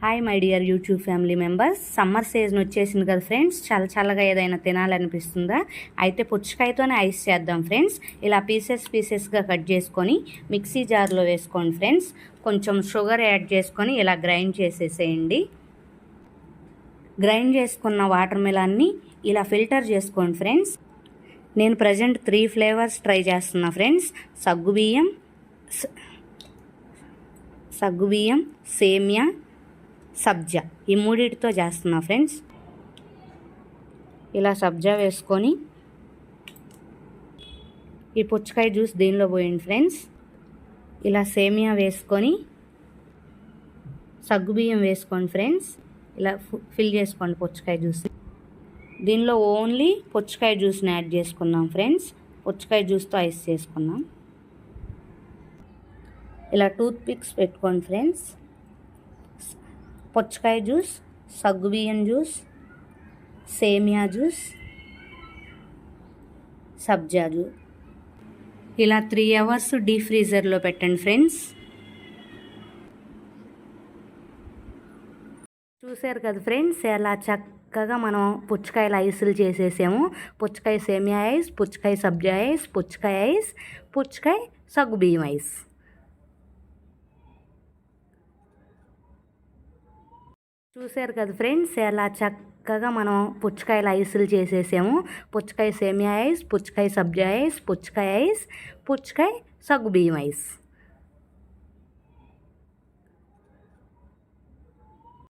Hi my dear YouTube family members. Summer season వచ్చేసింది కదా friends. చల్లగా ఏదైనా తినాలనిపిస్తుందా? అయితే పుచ్చకాయతోనే ఐస్ చేద్దాం ఫ్రెండ్స్. ఇలా పీసెస్గా కట్ చేసుకొని మిక్సీ జార్లో వేసుకోండి ఫ్రెండ్స్. కొంచెం షుగర్ యాడ్ చేసుకొని ఇలా గ్రైండ్ చేసేసేయండి. గ్రైండ్ చేసుకున్న వాటర్ మిలాన్ని ఇలా ఫిల్టర్ చేసుకోండి ఫ్రెండ్స్. నేను ప్రజెంట్ 3 ఫ్లేవర్స్ ట్రై చేస్తున్నా ఫ్రెండ్స్. సగ్గుబియ్యం, సేమియా, సబ్జా, ఈ మూడిటితో చేస్తున్నా ఫ్రెండ్స్. ఇలా సబ్జా వేసుకొని ఈ పుచ్చకాయ జ్యూస్ దీనిలో పోయండి ఫ్రెండ్స్. ఇలా సేమియా వేసుకొని సగ్గుబియ్యం వేసుకోండి ఫ్రెండ్స్. ఇలా ఫిల్ చేసుకోండి పుచ్చకాయ జ్యూస్. దీనిలో ఓన్లీ పుచ్చకాయ జ్యూస్ని యాడ్ చేసుకున్నాం ఫ్రెండ్స్. పుచ్చకాయ జ్యూస్తో ఐస్ చేసుకున్నాం. ఇలా టూత్ పిక్స్ పెట్టుకోండి ఫ్రెండ్స్. పుచ్చకాయ జ్యూస్, సగ్గుబియ్యం జ్యూస్, సేమియా జ్యూస్, సబ్జా జ్యూస్ ఇలా 3 అవర్స్ డీప్ ఫ్రీజర్లో పెట్టండి ఫ్రెండ్స్. చూసారు కదా ఫ్రెండ్స్, ఎలా చక్కగా మనం పుచ్చకాయల ఐసులు చేసేసాము. పుచ్చకాయ సేమియా ఐస్, పుచ్చకాయ సబ్జా ఐస్, పుచ్చకాయ ఐస్, పుచ్చకాయ సగ్గుబియ్యం ఐస్. చూసారు కదా ఫ్రెండ్స్, ఎలా చక్కగా మనం పుచ్చకాయల ఐసులు చేసేసాము. పుచ్చకాయ సేమియా ఐస్, పుచ్చకాయ సబ్జా ఐస్, పుచ్చకాయ ఐస్, పుచ్చకాయ సగ్గుబియ్యం ఐస్.